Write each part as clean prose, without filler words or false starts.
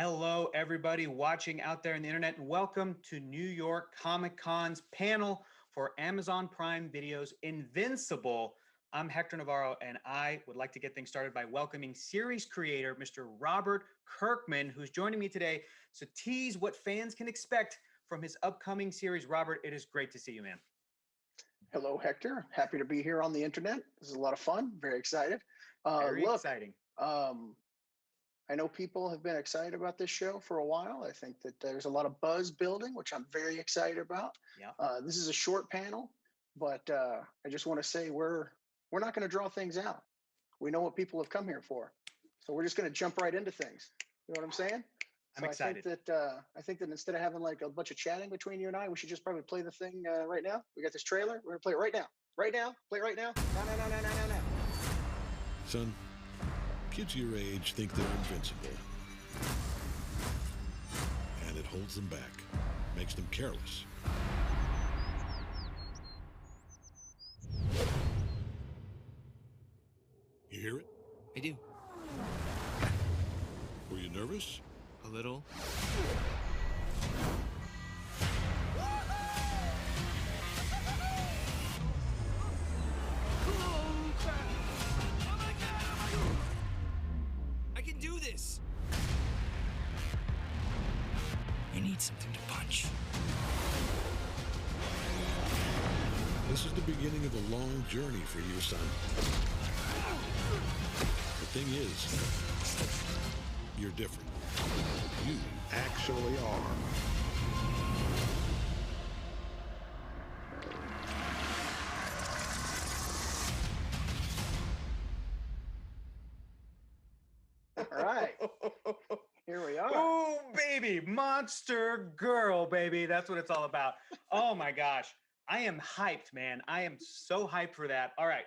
Hello, everybody watching out there on the internet, and welcome to New York Comic Con's panel for Amazon Prime Video's Invincible. I'm Hector Navarro, and I would like to get things started by welcoming series creator Mr. Robert Kirkman, who's joining me today to tease what fans can expect from his upcoming series. Robert, it is great to see you, man. Hello, Hector. Happy to be here on the internet. This is a lot of fun. Very excited. Very exciting. I know people have been excited about this show for a while. I think that there's a lot of buzz building, which I'm very excited about. Yeah. This is a short panel, but I just want to say we're not going to draw things out. We know what people have come here for, so we're just going to jump right into things. You know what I'm saying? I'm excited. I think that instead of having like a bunch of chatting between you and I, we should just probably play the thing right now. We got this trailer. We're gonna play it right now. Right now. Play it right now. No. Son, kids your age think they're invincible. And it holds them back, makes them careless. You hear it? I do. Were you nervous? A little. I can do this! You need something to punch. This is the beginning of a long journey for you, son. The thing is, you're different. You actually are. All right. Here we are. Oh, baby, monster girl, baby. That's what it's all about. Oh my gosh. I am hyped, man. I am so hyped for that. All right.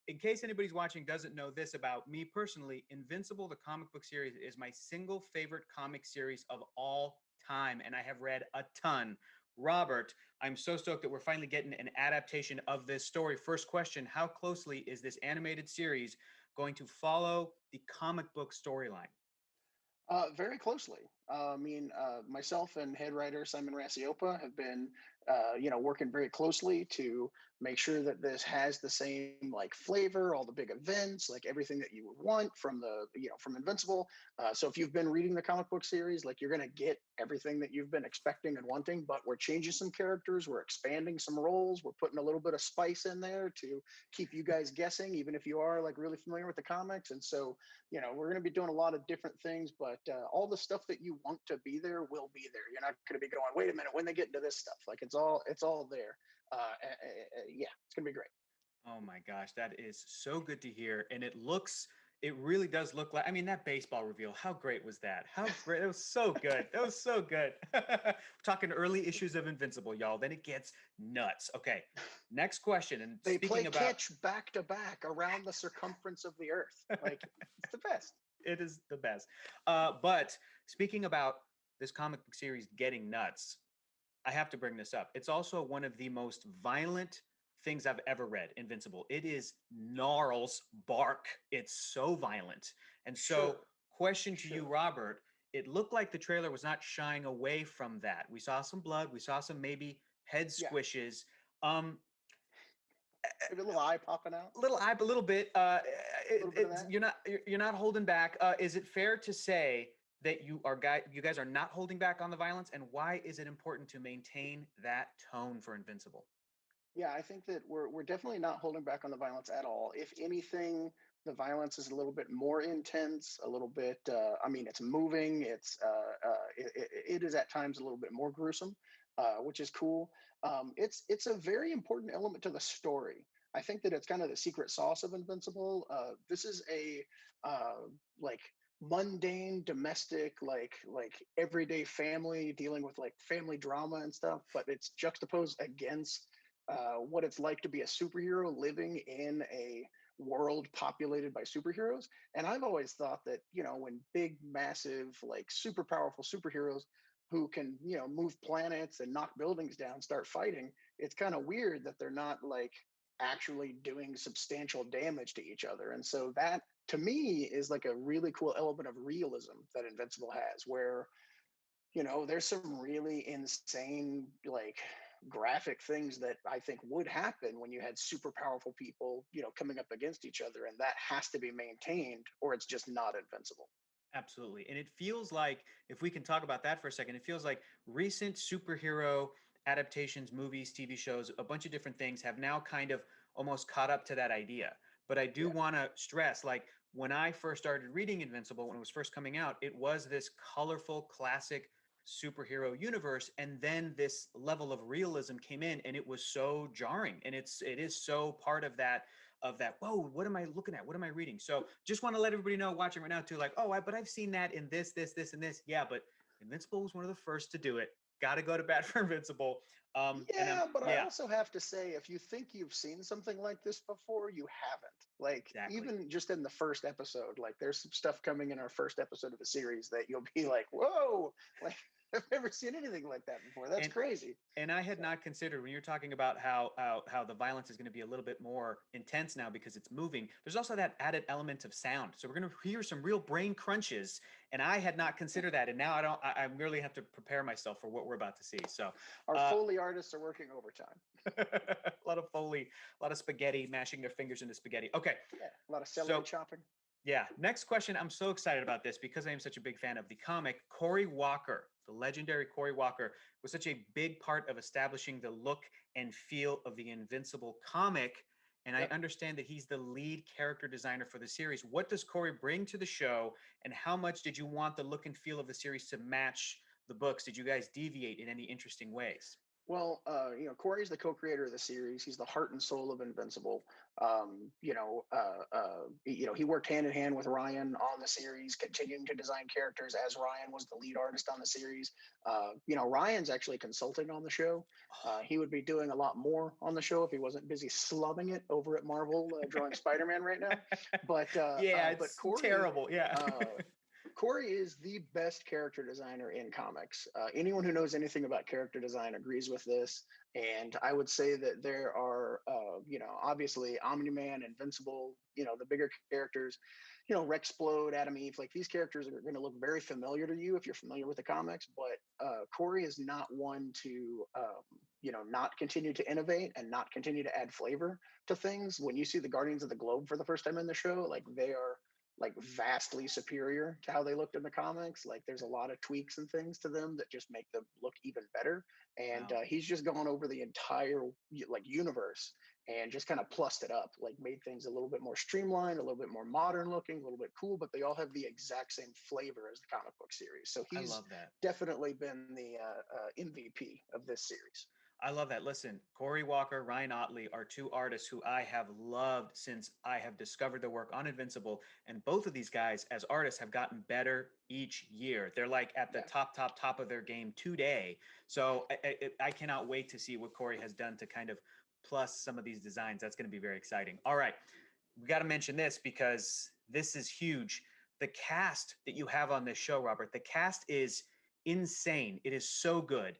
In case anybody's watching doesn't know this about me personally, Invincible, the comic book series, is my single favorite comic series of all time, and I have read a ton. Robert, I'm so stoked that we're finally getting an adaptation of this story. First question, how closely is this animated series going to follow the comic book storyline? Very closely. Myself and head writer Simon Rasiopa have been, working very closely to make sure that this has the same like flavor, all the big events, like everything that you would want from from Invincible. So if you've been reading the comic book series, like you're gonna get everything that you've been expecting and wanting. But we're changing some characters, we're expanding some roles, we're putting a little bit of spice in there to keep you guys guessing, even if you are like really familiar with the comics. And so we're going to be doing a lot of different things, but all the stuff that you want to be there will be there. You're not going to be going, wait a minute, when they get into this stuff, like it's all there. Yeah, it's going to be great. Oh my gosh, that is so good to hear. And it really does look like, I mean, that baseball reveal, how great was that? How great, it was so good. It was so good. We're talking early issues of Invincible, y'all. Then it gets nuts. Okay, next question. And they speaking play about catch back to back around the circumference of the earth. Like, it's the best. It is the best. But speaking about this comic book series getting nuts, I have to bring this up. It's also one of the most violent things I've ever read, Invincible. It is gnarls bark. It's so violent. And so, Sure. question to you, Robert, it looked like the trailer was not shying away from that. We saw some blood, we saw some maybe head Yeah. squishes. Maybe a little eye popping out. A little bit. Little bit of that. You're not holding back. Is it fair to say that you guys are not holding back on the violence, and why is it important to maintain that tone for Invincible? Yeah, I think that we're definitely not holding back on the violence at all. If anything, the violence is a little bit more intense, a little bit. It's moving. It is at times a little bit more gruesome, which is cool. It's a very important element to the story. I think that it's kind of the secret sauce of Invincible. This is a like mundane, domestic, like everyday family dealing with like family drama and stuff, but it's juxtaposed against what it's like to be a superhero living in a world populated by superheroes. And I've always thought that, when big, massive, like super powerful superheroes who can, move planets and knock buildings down start fighting, it's kind of weird that they're not like actually doing substantial damage to each other. And so that to me is like a really cool element of realism that Invincible has, where there's some really insane, like, graphic things that I think would happen when you had super powerful people, coming up against each other, and that has to be maintained, or it's just not Invincible. Absolutely. And it feels like, if we can talk about that for a second, it feels like recent superhero adaptations, movies, TV shows, a bunch of different things have now kind of almost caught up to that idea. But I do Yeah. want to stress, like, when I first started reading Invincible, when it was first coming out, it was this colorful, classic superhero universe. And then this level of realism came in, and it was so jarring. And it is so part of that, whoa, what am I looking at, what am I reading? So just want to let everybody know watching right now too, like, oh, but I've seen that in this and this. Yeah, but Invincible was one of the first to do it. Got to go to bat for Invincible. Yeah, but I yeah, also have to say, if you think you've seen something like this before, you haven't. Like, exactly. even just in the first episode, like, there's some stuff coming in our first episode of the series that you'll be like, whoa, like, I've never seen anything like that before. That's crazy. And I had not considered, when you're talking about how the violence is going to be a little bit more intense now because it's moving, there's also that added element of sound. So we're going to hear some real brain crunches, and I had not considered that. And now I really have to prepare myself for what we're about to see. So our Foley artists are working overtime. a lot of Foley, a lot of spaghetti, mashing their fingers into spaghetti. Okay. Yeah, a lot of celery chopping. Yeah. Next question. I'm so excited about this because I am such a big fan of the comic. Cory Walker, the legendary Cory Walker, was such a big part of establishing the look and feel of the Invincible comic. And I understand that he's the lead character designer for the series. What does Cory bring to the show, and how much did you want the look and feel of the series to match the books? Did you guys deviate in any interesting ways? Well, Cory's the co-creator of the series. He's the heart and soul of Invincible. He worked hand in hand with Ryan on the series, continuing to design characters as Ryan was the lead artist on the series. Ryan's actually consulting on the show. He would be doing a lot more on the show if he wasn't busy slumming it over at Marvel drawing Spider-Man right now. But it's Cory, terrible. Yeah. Cory is the best character designer in comics. Anyone who knows anything about character design agrees with this. And I would say that there are, obviously Omni-Man, Invincible, the bigger characters, Rexplode, Adam Eve, like, these characters are going to look very familiar to you if you're familiar with the comics. But Cory is not one to, not continue to innovate and not continue to add flavor to things. When you see the Guardians of the Globe for the first time in the show, like, they are like vastly superior to how they looked in the comics. Like, there's a lot of tweaks and things to them that just make them look even better. And he's just gone over the entire universe and just kind of plussed it up, like, made things a little bit more streamlined, a little bit more modern looking, a little bit cool, but they all have the exact same flavor as the comic book series. So he's definitely been the MVP of this series. I love that. Listen, Cory Walker, Ryan Otley are two artists who I have loved since I have discovered their work on Invincible. And both of these guys as artists have gotten better each year. They're like at the top of their game today. So I cannot wait to see what Cory has done to kind of plus some of these designs. That's going to be very exciting. All right. We got to mention this because this is huge. The cast that you have on this show, Robert, the cast is insane. It is so good.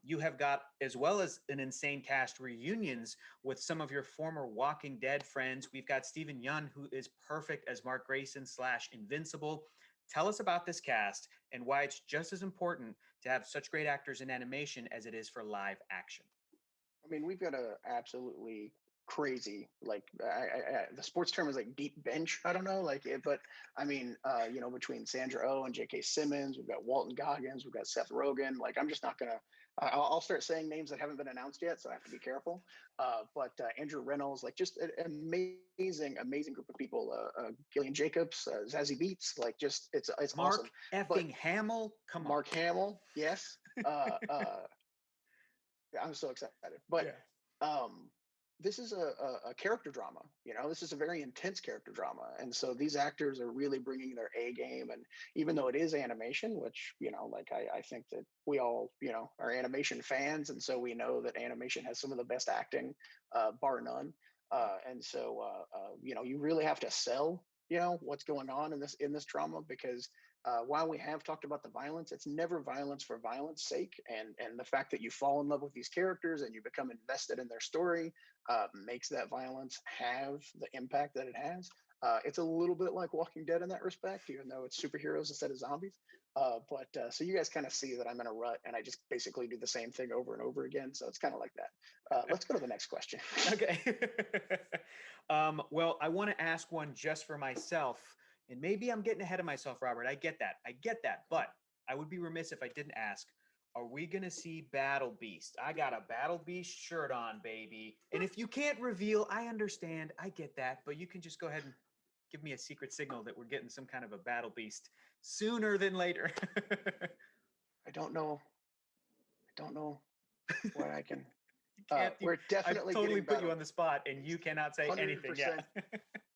You have got, as well as an insane cast, reunions with some of your former Walking Dead friends. We've got Steven Yeun, who is perfect as Mark Grayson / Invincible. Tell us about this cast and why it's just as important to have such great actors in animation as it is for live action. I mean, we've got a absolutely crazy, like, the sports term is like deep bench. I don't know, like it, but I mean, between Sandra Oh and J.K. Simmons, we've got Walton Goggins, we've got Seth Rogen. Like, I'm just not gonna. I'll start saying names that haven't been announced yet, so I have to be careful. But Andrew Reynolds, like, just an amazing group of people. Gillian Jacobs, Zazie Beetz, like, just it's Mark awesome. Effing Hamill, come on. Mark Hamill, yes. I'm so excited. But this is a character drama. This is a very intense character drama. And so these actors are really bringing their A game. And even though it is animation, which, I think that we all, are animation fans. And so we know that animation has some of the best acting, bar none. And so, you really have to sell, what's going on in this drama, because while we have talked about the violence, it's never violence for violence sake. And the fact that you fall in love with these characters and you become invested in their story makes that violence have the impact that it has. It's a little bit like Walking Dead in that respect, even though it's superheroes instead of zombies. So you guys kind of see that I'm in a rut, and I just basically do the same thing over and over again. So it's kind of like that. Let's go to the next question. Okay. Well, I want to ask one just for myself, and maybe I'm getting ahead of myself, Robert. I get that. But I would be remiss if I didn't ask, are we going to see Battle Beast? I got a Battle Beast shirt on, baby. And if you can't reveal, I understand. I get that. But you can just go ahead and give me a secret signal that we're getting some kind of a Battle Beast sooner than later. I don't know. What I can. We're definitely I've totally getting put you Battle on the spot, and you cannot say anything yet.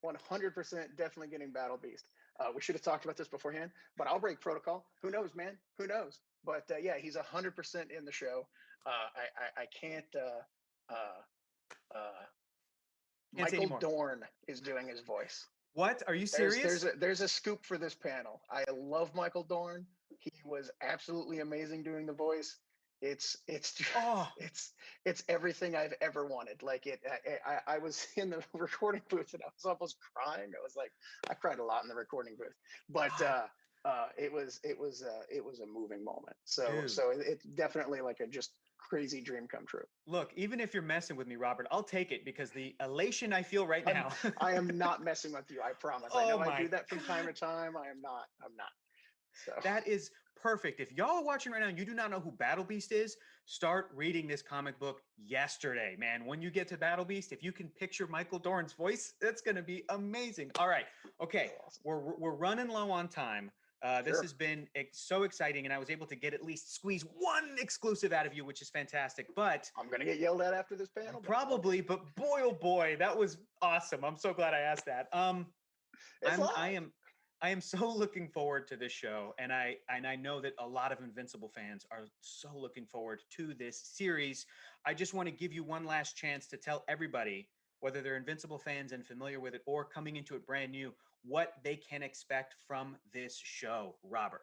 100% definitely getting Battle Beast. We should have talked about this beforehand, but I'll break protocol. Who knows, man? Who knows? But yeah, he's 100% in the show. I can't. Can't say Michael anymore. Dorn is doing his voice. What? Are you serious? There's a scoop for this panel. I love Michael Dorn. He was absolutely amazing doing the voice. It's Oh. it's everything I've ever wanted. Like I was in the recording booth and I was almost crying. I cried a lot in the recording booth, but it was a moving moment. So it's definitely like a just crazy dream come true. Look, even if you're messing with me, Robert, I'll take it because the elation I feel right now. I am not messing with you. I promise. I know I do that from time to time. I'm not. So that is perfect. If y'all are watching right now and you do not know who Battle Beast is, start reading this comic book yesterday, man. When you get to Battle Beast, if you can picture Michael Dorn's voice, that's going to be amazing. All right. Okay. Awesome. We're running low on time. This has been so exciting, and I was able to get at least squeeze one exclusive out of you, which is fantastic. But I'm going to get yelled at after this panel. Probably, but boy, oh boy, that was awesome. I'm so glad I asked that. I am so looking forward to this show, and I know that a lot of Invincible fans are so looking forward to this series. I just want to give you one last chance to tell everybody, whether they're Invincible fans and familiar with it or coming into it brand new, what they can expect from this show. Robert.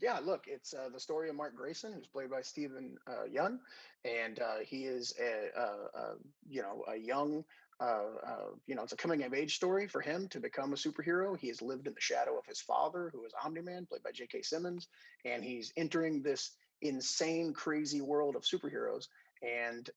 Yeah, look, it's the story of Mark Grayson, who's played by Steven Yeun, and he is a young, it's a coming of age story for him to become a superhero. He has lived in the shadow of his father, who is Omni-Man, played by J.K. Simmons, and he's entering this insane, crazy world of superheroes. And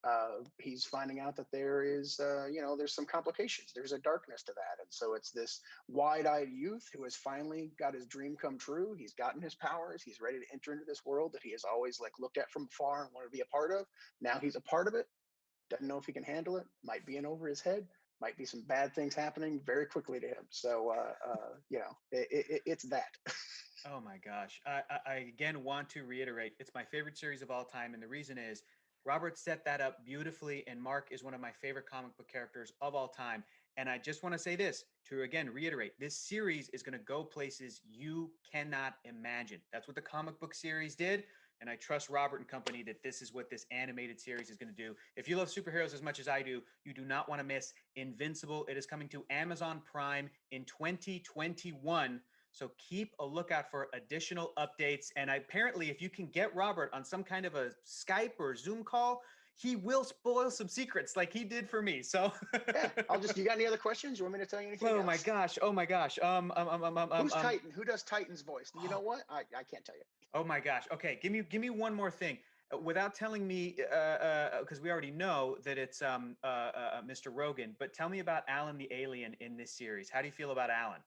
he's finding out that there is, there's some complications. There's a darkness to that. And so it's this wide-eyed youth who has finally got his dream come true. He's gotten his powers. He's ready to enter into this world that he has always looked at from afar and wanted to be a part of. Now he's a part of it. Doesn't know if he can handle it. Might be in over his head. Might be some bad things happening very quickly to him. So, it's that. Oh my gosh. I again want to reiterate, it's my favorite series of all time. And the reason is Robert set that up beautifully. And Mark is one of my favorite comic book characters of all time. And I just want to say this to, again, reiterate, this series is going to go places you cannot imagine. That's what the comic book series did. And I trust Robert and company that this is what this animated series is going to do. If you love superheroes as much as I do, you do not want to miss Invincible. It is coming to Amazon Prime in 2021. So keep a lookout for additional updates. And apparently, if you can get Robert on some kind of a Skype or Zoom call, he will spoil some secrets like he did for me. So yeah, you got any other questions? You want me to tell you anything? Oh my gosh. Who's Titan? Who does Titan's voice? You know what? I can't tell you. Oh my gosh. Okay. Give me one more thing. Without telling me, because we already know that it's Mr. Rogen, but tell me about Alan the Alien in this series. How do you feel about Alan?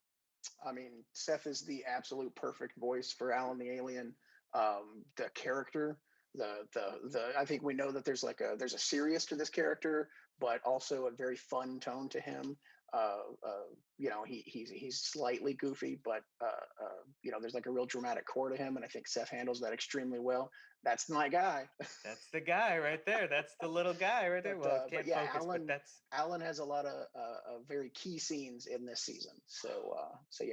I mean, Seth is the absolute perfect voice for Alan the Alien. The character, I think we know that there's a serious to this character, but also a very fun tone to him. He's slightly goofy, but there's a real dramatic core to him, and I think Seth handles that extremely well. That's my guy. That's the guy right there. That's the little guy right there. Well, can't focus, Alan, but that's Alan has a lot of very key scenes in this season. So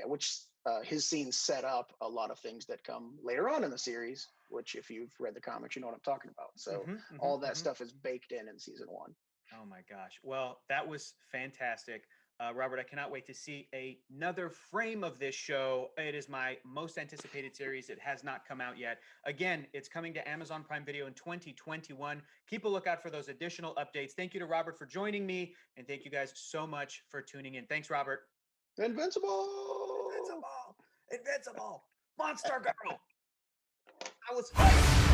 which his scenes set up a lot of things that come later on in the series. Which, if you've read the comics, you know what I'm talking about. So all that stuff is baked in season 1. Oh my gosh. Well, that was fantastic. Robert, I cannot wait to see another frame of this show. It is my most anticipated series. It has not come out yet. Again, it's coming to Amazon Prime Video in 2021. Keep a lookout for those additional updates. Thank you to Robert for joining me, and thank you guys so much for tuning in. Thanks, Robert. Invincible. Invincible, Monster Girl. I was hyped.